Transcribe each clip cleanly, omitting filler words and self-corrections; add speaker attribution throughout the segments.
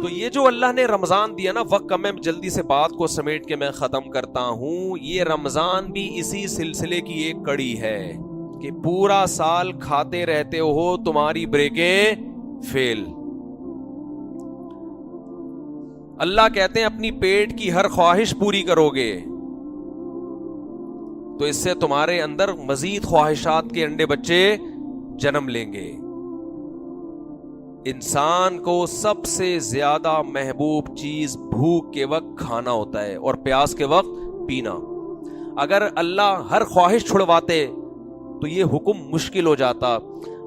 Speaker 1: تو یہ جو اللہ نے رمضان دیا نا، وقت کم ہے، جلدی سے بات کو سمیٹ کے میں ختم کرتا ہوں. یہ رمضان بھی اسی سلسلے کی ایک کڑی ہے کہ پورا سال کھاتے رہتے ہو، تمہاری بریکیں فیل. اللہ کہتے ہیں اپنی پیٹ کی ہر خواہش پوری کرو گے تو اس سے تمہارے اندر مزید خواہشات کے انڈے بچے جنم لیں گے. انسان کو سب سے زیادہ محبوب چیز بھوک کے وقت کھانا ہوتا ہے اور پیاس کے وقت پینا. اگر اللہ ہر خواہش چھڑواتے تو یہ حکم مشکل ہو جاتا.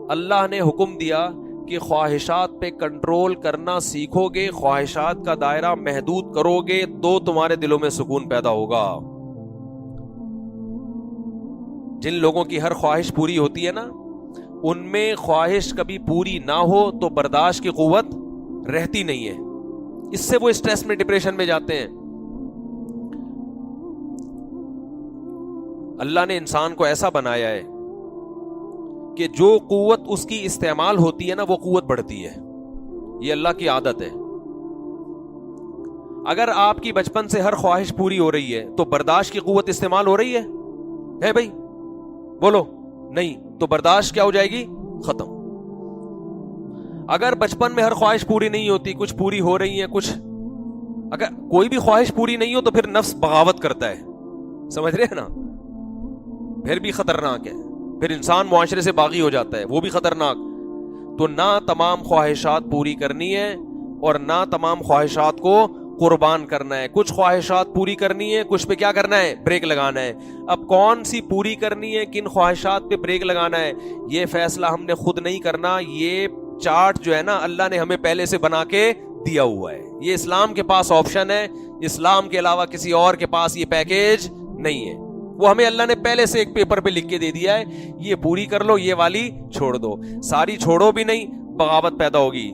Speaker 1: اللہ نے حکم دیا کہ خواہشات پہ کنٹرول کرنا سیکھو گے، خواہشات کا دائرہ محدود کرو گے تو تمہارے دلوں میں سکون پیدا ہوگا. جن لوگوں کی ہر خواہش پوری ہوتی ہے نا، ان میں خواہش کبھی پوری نہ ہو تو برداشت کی قوت رہتی نہیں ہے. اس سے وہ اسٹریس میں، ڈپریشن میں جاتے ہیں. اللہ نے انسان کو ایسا بنایا ہے کہ جو قوت اس کی استعمال ہوتی ہے نا، وہ قوت بڑھتی ہے. یہ اللہ کی عادت ہے. اگر آپ کی بچپن سے ہر خواہش پوری ہو رہی ہے تو برداشت کی قوت استعمال ہو رہی ہے بھائی؟ بولو نہیں تو برداشت کیا ہو جائے گی؟ ختم. اگر بچپن میں ہر خواہش پوری نہیں ہوتی، کچھ پوری ہو رہی ہیں، کچھ، اگر کوئی بھی خواہش پوری نہیں ہو تو پھر نفس بغاوت کرتا ہے. سمجھ رہے ہیں نا؟ پھر بھی خطرناک ہے. پھر انسان معاشرے سے باغی ہو جاتا ہے، وہ بھی خطرناک. تو نہ تمام خواہشات پوری کرنی ہے اور نہ تمام خواہشات کو قربان کرنا ہے. کچھ خواہشات پوری کرنی ہے، کچھ پہ کیا کرنا ہے؟ بریک لگانا ہے. اب کون سی پوری کرنی ہے، کن خواہشات پہ بریک لگانا ہے، یہ فیصلہ ہم نے خود نہیں کرنا. یہ چارٹ جو ہے نا، اللہ نے ہمیں پہلے سے بنا کے دیا ہوا ہے. یہ اسلام کے پاس آپشن ہے. اسلام کے علاوہ کسی اور کے پاس یہ پیکیج نہیں ہے. وہ ہمیں اللہ نے پہلے سے ایک پیپر پہ لکھ کے دے دیا ہے، یہ پوری کر لو، یہ والی چھوڑ دو. ساری چھوڑو بھی نہیں، بغاوت پیدا ہوگی.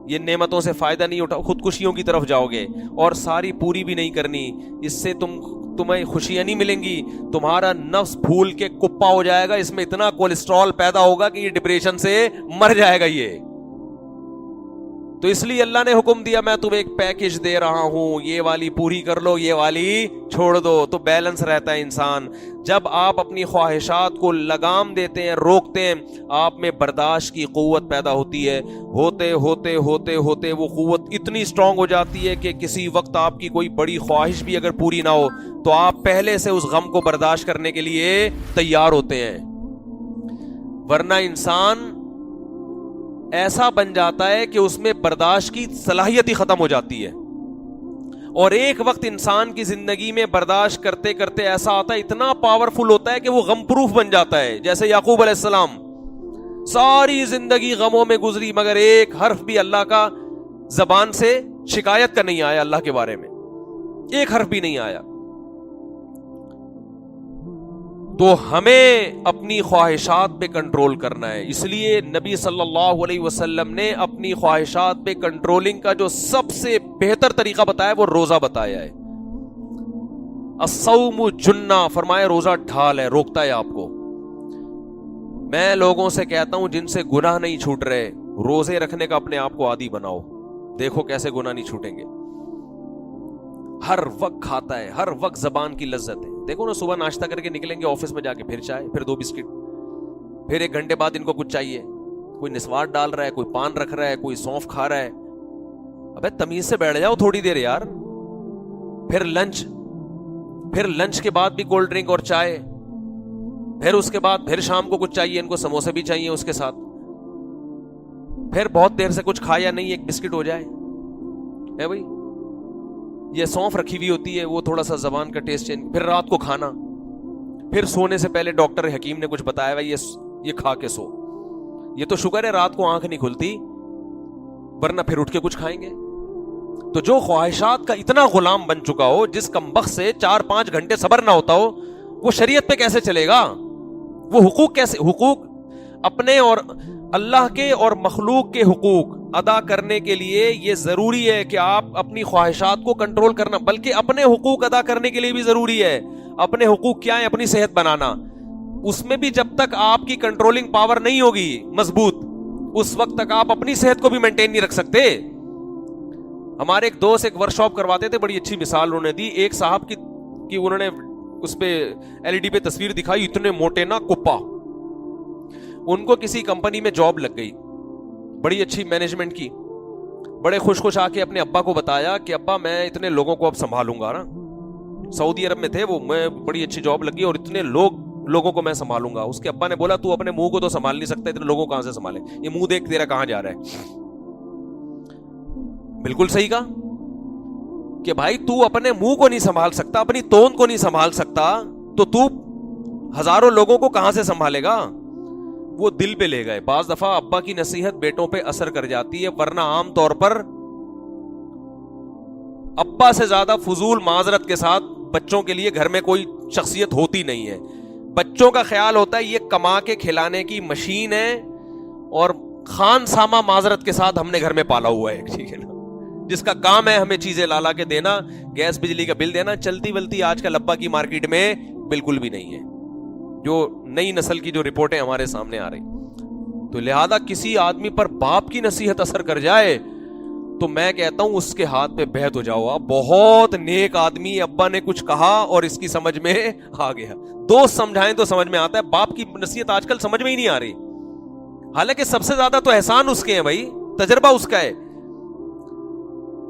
Speaker 1: یہ نعمتوں سے فائدہ نہیں اٹھاؤ، خودکشیوں کی طرف جاؤ گے. اور ساری پوری بھی نہیں کرنی، اس سے تمہیں خوشیاں نہیں ملیں گی. تمہارا نفس پھول کے کپا ہو جائے گا. اس میں اتنا کولیسٹرول پیدا ہوگا کہ یہ ڈپریشن سے مر جائے گا. یہ تو اس لیے اللہ نے حکم دیا میں تمہیں ایک پیکج دے رہا ہوں، یہ والی پوری کر لو، یہ والی چھوڑ دو. تو بیلنس رہتا ہے انسان. جب آپ اپنی خواہشات کو لگام دیتے ہیں، روکتے ہیں، آپ میں برداشت کی قوت پیدا ہوتی ہے. ہوتے ہوتے ہوتے ہوتے وہ قوت اتنی سٹرونگ ہو جاتی ہے کہ کسی وقت آپ کی کوئی بڑی خواہش بھی اگر پوری نہ ہو تو آپ پہلے سے اس غم کو برداشت کرنے کے لیے تیار ہوتے ہیں. ورنہ انسان ایسا بن جاتا ہے کہ اس میں برداشت کی صلاحیت ہی ختم ہو جاتی ہے. اور ایک وقت انسان کی زندگی میں برداشت کرتے کرتے ایسا آتا ہے، اتنا پاورفل ہوتا ہے کہ وہ غم پروف بن جاتا ہے. جیسے یعقوب علیہ السلام ساری زندگی غموں میں گزری، مگر ایک حرف بھی اللہ کا زبان سے شکایت کا نہیں آیا. اللہ کے بارے میں ایک حرف بھی نہیں آیا. تو ہمیں اپنی خواہشات پہ کنٹرول کرنا ہے. اس لیے نبی صلی اللہ علیہ وسلم نے اپنی خواہشات پہ کنٹرولنگ کا جو سب سے بہتر طریقہ بتایا وہ روزہ بتایا ہے. الصوم جنہ، فرمایا روزہ ڈھال ہے، روکتا ہے آپ کو. میں لوگوں سے کہتا ہوں جن سے گناہ نہیں چھوٹ رہے، روزے رکھنے کا اپنے آپ کو عادی بناؤ، دیکھو کیسے گناہ نہیں چھوٹیں گے. ہر وقت کھاتا ہے، ہر وقت زبان کی لذت ہے. دیکھو نا، صبح ناشتہ کر کے نکلیں گے آفس میں جا کے، پھر چائے، پھر 2 بسکٹ، پھر 1 گھنٹے بعد ان کو کچھ چاہیے. کوئی نسوار ڈال رہا ہے، کوئی پان رکھ رہا ہے، کوئی سونف کھا رہا ہے. ابے تمیز سے بیٹھ جاؤ تھوڑی دیر یار. پھر لنچ کے بعد بھی کولڈ ڈرنک اور چائے، پھر اس کے بعد پھر شام کو کچھ چاہیے، ان کو سموسے بھی چاہیے اس کے ساتھ. پھر بہت دیر سے کچھ کھایا نہیں، 1 بسکٹ ہو جائے ہے بھائی. یہ سونف رکھی ہوئی ہوتی ہے، وہ تھوڑا سا زبان کا ٹیسٹ چینج. پھر رات کو کھانا، پھر سونے سے پہلے ڈاکٹر حکیم نے کچھ بتایا بھائی یہ کھا کے سو. یہ تو شکر ہے رات کو آنکھ نہیں کھلتی، ورنہ پھر اٹھ کے کچھ کھائیں گے. تو جو خواہشات کا اتنا غلام بن چکا ہو، جس کمبخت سے 4-5 گھنٹے صبر نہ ہوتا ہو، وہ شریعت پہ کیسے چلے گا؟ وہ حقوق کیسے، حقوق اپنے اور اللہ کے اور مخلوق کے حقوق ادا کرنے کے لیے یہ ضروری ہے کہ آپ اپنی خواہشات کو کنٹرول کرنا، بلکہ اپنے حقوق ادا کرنے کے لیے بھی ضروری ہے. اپنے حقوق کیا ہے؟ اپنی صحت بنانا. اس میں بھی جب تک آپ کی کنٹرولنگ پاور نہیں ہوگی مضبوط، اس وقت تک آپ اپنی صحت کو بھی مینٹین نہیں رکھ سکتے. ہمارے ایک دوست ایک ورکشاپ کرواتے تھے, بڑی اچھی مثال انہوں نے دی. ایک صاحب کی انہوں نے اس پہ LED پہ تصویر دکھائی, اتنے موٹے نا کپا. ان کو کسی کمپنی میں جاب لگ گئی, بڑی اچھی مینجمنٹ کی. بڑے خوش آ کے اپنے ابا کو بتایا کہ ابا میں اتنے لوگوں کو اب سنبھالوں گا نا. سعودی عرب میں تھے وہ, میں بڑی اچھی جاب لگی اور اتنے لوگوں کو میں سنبھالوں گا. اس کے ابا نے بولا تو اپنے منہ کو تو سنبھال نہیں سکتا, اتنے لوگوں کو کہاں سے سنبھالے, یہ منہ دیکھ تیرا کہاں جا رہا ہے. بالکل صحیح کہا کہ بھائی تو اپنے منہ کو نہیں سنبھال سکتا, اپنی توند کو نہیں سنبھال سکتا, تو ہزاروں لوگوں کو کہاں سے سنبھالے گا. وہ دل پہ لے گئے. بعض دفعہ ابا کی نصیحت بیٹوں پہ اثر کر جاتی ہے, ورنہ عام طور پر ابا سے زیادہ فضول معذرت کے ساتھ بچوں کے لیے گھر میں کوئی شخصیت ہوتی نہیں ہے. بچوں کا خیال ہوتا ہے یہ کما کے کھلانے کی مشین ہے اور خان سامہ معذرت کے ساتھ ہم نے گھر میں پالا ہوا ہے, ٹھیک ہے نا, جس کا کام ہے ہمیں چیزیں لا کے دینا, گیس بجلی کا بل دینا. چلتی ولتی آج کل ابا کی مارکیٹ میں بالکل بھی نہیں ہے, جو نئی نسل کی جو رپورٹیں ہمارے سامنے آ رہی. تو لہذا کسی آدمی پر باپ کی نصیحت اثر کر جائے تو میں کہتا ہوں اس کے ہاتھ پہ بیعت ہو جاؤ. آپ بہت نیک آدمی, ابا نے کچھ کہا اور اس کی سمجھ میں آ گیا. دوست سمجھائیں تو سمجھ میں آتا ہے, باپ کی نصیحت آج کل سمجھ میں ہی نہیں آ رہی. حالانکہ سب سے زیادہ تو احسان اس کے ہیں بھائی, تجربہ اس کا ہے.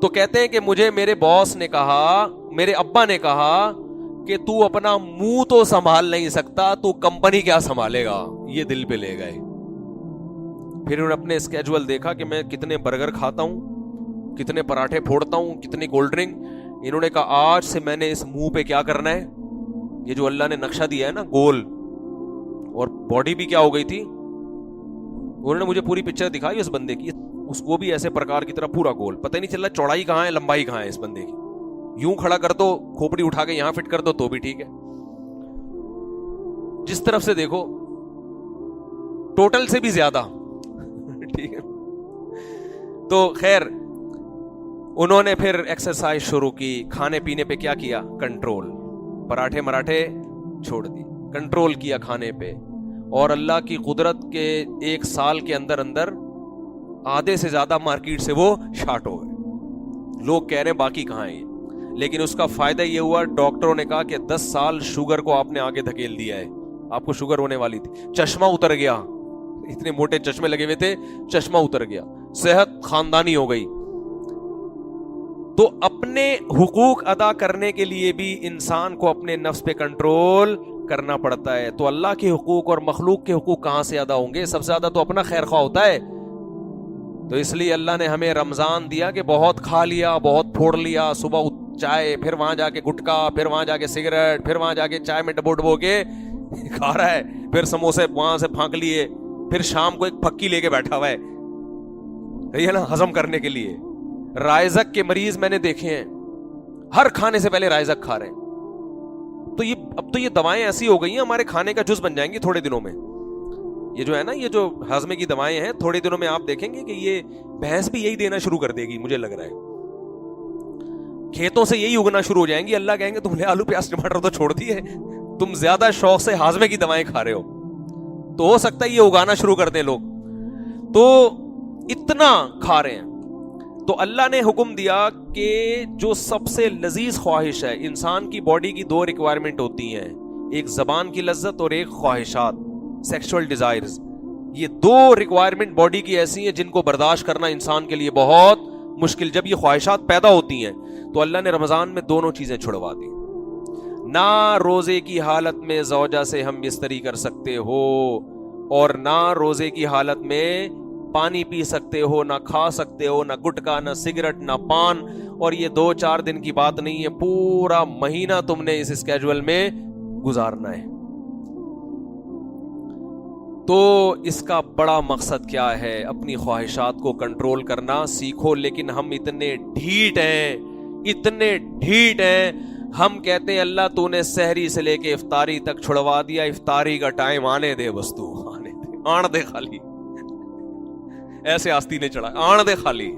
Speaker 1: تو کہتے ہیں کہ مجھے میرے باس نے کہا, میرے ابا نے کہا کہ تو اپنا منہ تو سنبھال نہیں سکتا, تو کمپنی کیا سنبھالے گا. یہ دل پہ لے گئے. پھر انہوں نے اپنے اسکیجول دیکھا کہ میں کتنے برگر کھاتا ہوں, کتنے پراٹھے پھوڑتا ہوں, کتنی کولڈ ڈرنک. انہوں نے کہا آج سے میں نے اس منہ پہ کیا کرنا ہے, یہ جو اللہ نے نقشہ دیا ہے نا گول, اور باڈی بھی کیا ہو گئی تھی. انہوں نے مجھے پوری پکچر دکھائی اس بندے کی, اس کو بھی ایسے پرکار کی طرح پورا گول, پتہ نہیں چل رہا چوڑائی کہاں ہے لمبائی کہاں ہے اس بندے کی. یوں کھڑا کر دو, کھوپڑی اٹھا کے یہاں فٹ کر دو تو بھی ٹھیک ہے, جس طرف سے دیکھو ٹوٹل سے بھی زیادہ, ٹھیک ہے. تو خیر انہوں نے پھر ایکسرسائز شروع کی, کھانے پینے پہ کیا کیا, کنٹرول. پراٹھے مراٹھے چھوڑ دی, کنٹرول کیا کھانے پہ. اور اللہ کی قدرت کے 1 سال کے اندر آدھے سے زیادہ مارکیٹ سے وہ شارٹ ہو گئے. لوگ کہہ رہے ہیں باقی کہاں ہیں, لیکن اس کا فائدہ یہ ہوا ڈاکٹروں نے کہا کہ 10 سال شوگر کو آپ نے آگے دھکیل دیا ہے, آپ کو شوگر ہونے والی تھی, چشمہ اتر گیا, اتنے موٹے چشمے لگے ہوئے تھے, چشمہ اتر گیا, صحت خاندانی ہو گئی. تو اپنے حقوق ادا کرنے کے لیے بھی انسان کو اپنے نفس پہ کنٹرول کرنا پڑتا ہے. تو اللہ کے حقوق اور مخلوق کے حقوق کہاں سے ادا ہوں گے, سب سے زیادہ تو اپنا خیر خواہ ہوتا ہے. تو اس لیے اللہ نے ہمیں رمضان دیا کہ بہت کھا لیا, بہت پھوڑ لیا, صبح چائے, پھر وہاں جا کے گٹکا, پھر وہاں جا کے سگریٹ, پھر وہاں جا کے چائے میں ڈبو کے کھا رہا ہے, پھر سموسے وہاں سے پھانک لیے, پھر شام کو ایک پھکی لے کے بیٹھا ہوا ہے نا ہضم کرنے کے لیے. رائزک کے مریض میں نے دیکھے ہیں, ہر کھانے سے پہلے رائزک کھا رہے ہیں. تو اب تو یہ دوائیں ایسی ہو گئی ہیں ہمارے کھانے کا جز بن جائیں گی تھوڑے دنوں میں. یہ جو ہے نا, یہ جو ہاضمے کی دوائیں ہیں, تھوڑے دنوں میں آپ دیکھیں گے کہ یہ بھینس بھی یہی دینا شروع کر دے گی, مجھے لگ رہا ہے. کھیتوں سے یہی اگنا شروع ہو جائیں گی. اللہ کہیں گے تم نے آلو پیاز ٹماٹر تو چھوڑ دیے, تم زیادہ شوق سے ہاضمے کی دوائیں کھا رہے ہو. تو ہو سکتا ہے یہ اگانا شروع کر دیں لوگ, تو اتنا کھا رہے ہیں. تو اللہ نے حکم دیا کہ جو سب سے لذیذ خواہش ہے, انسان کی باڈی کی 2 ریکوائرمنٹ ہوتی ہیں, ایک زبان کی لذت اور ایک خواہشات, سیکسول ڈیزائرز. یہ 2 ریکوائرمنٹ باڈی کی ایسی ہیں جن کو برداشت کرنا انسان کے لیے بہت مشکل. جب یہ خواہشات پیدا ہوتی ہیں تو اللہ نے رمضان میں دونوں چیزیں چھڑوا دی. نہ روزے کی حالت میں زوجہ سے ہم بستری کر سکتے ہو, اور نہ روزے کی حالت میں پانی پی سکتے ہو, نہ کھا سکتے ہو, نہ گٹکا, نہ سگریٹ, نہ پان. اور یہ 2-4 دن کی بات نہیں ہے, پورا مہینہ تم نے اس اسکیجول میں گزارنا ہے. تو اس کا بڑا مقصد کیا ہے, اپنی خواہشات کو کنٹرول کرنا سیکھو. لیکن ہم اتنے ڈھیٹ ہیں, ہم کہتے ہیں اللہ تو نے سحری سے لے کے افطاری تک چھڑوا دیا, افطاری کا ٹائم آنے دے, بس تو آنے دے, آن دے خالی, ایسے آستی نے چڑھا, آن دے خالی.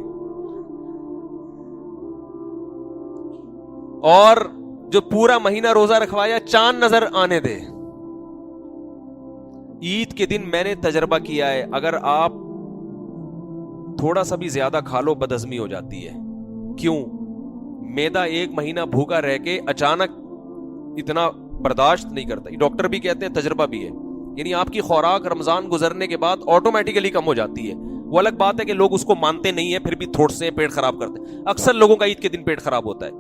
Speaker 1: اور جو پورا مہینہ روزہ رکھوایا چاند نظر آنے دے. عید کے دن میں نے تجربہ کیا ہے, اگر آپ تھوڑا سا بھی زیادہ کھا لو بدہضمی ہو جاتی ہے. کیوں؟ میدا ایک مہینہ بھوکا رہ کے اچانک اتنا برداشت نہیں کرتا. یہ ڈاکٹر بھی کہتے ہیں, تجربہ بھی ہے. یعنی آپ کی خوراک رمضان گزرنے کے بعد آٹومیٹیکلی کم ہو جاتی ہے. وہ الگ بات ہے کہ لوگ اس کو مانتے نہیں ہیں, پھر بھی تھوڑ سے پیٹ خراب کرتے ہیں. اکثر لوگوں کا عید کے دن پیٹ خراب ہوتا ہے.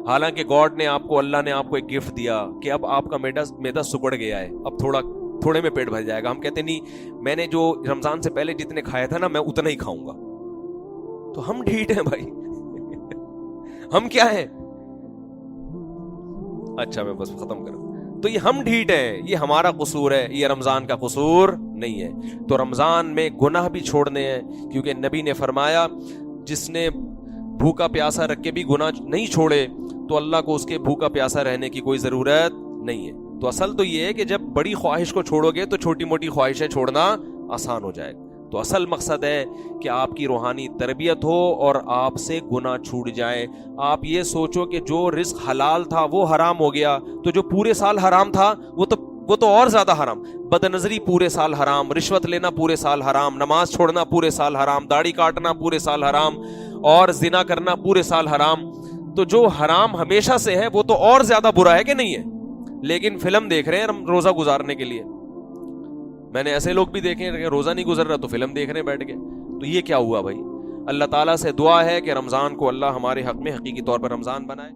Speaker 1: حالانکہ گاڈ نے آپ کو, اللہ نے آپ کو ایک گفٹ دیا کہ اب آپ کا میدا سکڑ گیا ہے, اب تھوڑے میں پیٹ بھر جائے گا. ہم کہتے نہیں, میں نے جو رمضان سے پہلے جتنے کھایا تھا نا, میں اتنا ہی کھاؤں گا. تو ہم ڈھیٹ ہیں بھائی. ہم کیا ہیں؟ اچھا میں بس ختم کروں. تو یہ ہم ڈھیٹ ہیں, یہ ہمارا قصور ہے, یہ رمضان کا قصور نہیں ہے. تو رمضان میں گناہ بھی چھوڑنے ہیں, کیونکہ نبی نے فرمایا جس نے بھوکا پیاسا رکھ کے بھی گناہ نہیں چھوڑے تو اللہ کو اس کے بھوکا پیاسا رہنے کی کوئی ضرورت نہیں ہے. تو اصل تو یہ ہے کہ جب بڑی خواہش کو چھوڑو گے تو چھوٹی موٹی خواہشیں چھوڑنا آسان ہو جائے گا. تو اصل مقصد ہے کہ آپ کی روحانی تربیت ہو اور آپ سے گناہ چھوٹ جائے. آپ یہ سوچو کہ جو رزق حلال تھا وہ حرام ہو گیا, تو جو پورے سال حرام تھا وہ تو اور زیادہ حرام. بد نظری پورے سال حرام, رشوت لینا پورے سال حرام, نماز چھوڑنا پورے سال حرام, داڑھی کاٹنا پورے سال حرام, اور زنا کرنا پورے سال حرام. تو جو حرام ہمیشہ سے ہے وہ تو اور زیادہ برا ہے کہ نہیں ہے. لیکن فلم دیکھ رہے ہیں روزہ گزارنے کے لیے. میں نے ایسے لوگ بھی دیکھے کہ روزہ نہیں گزر رہا تو فلم دیکھ رہے ہیں بیٹھ کے. تو یہ کیا ہوا بھائی؟ اللہ تعالیٰ سے دعا ہے کہ رمضان کو اللہ ہمارے حق میں حقیقی طور پر رمضان بنائے.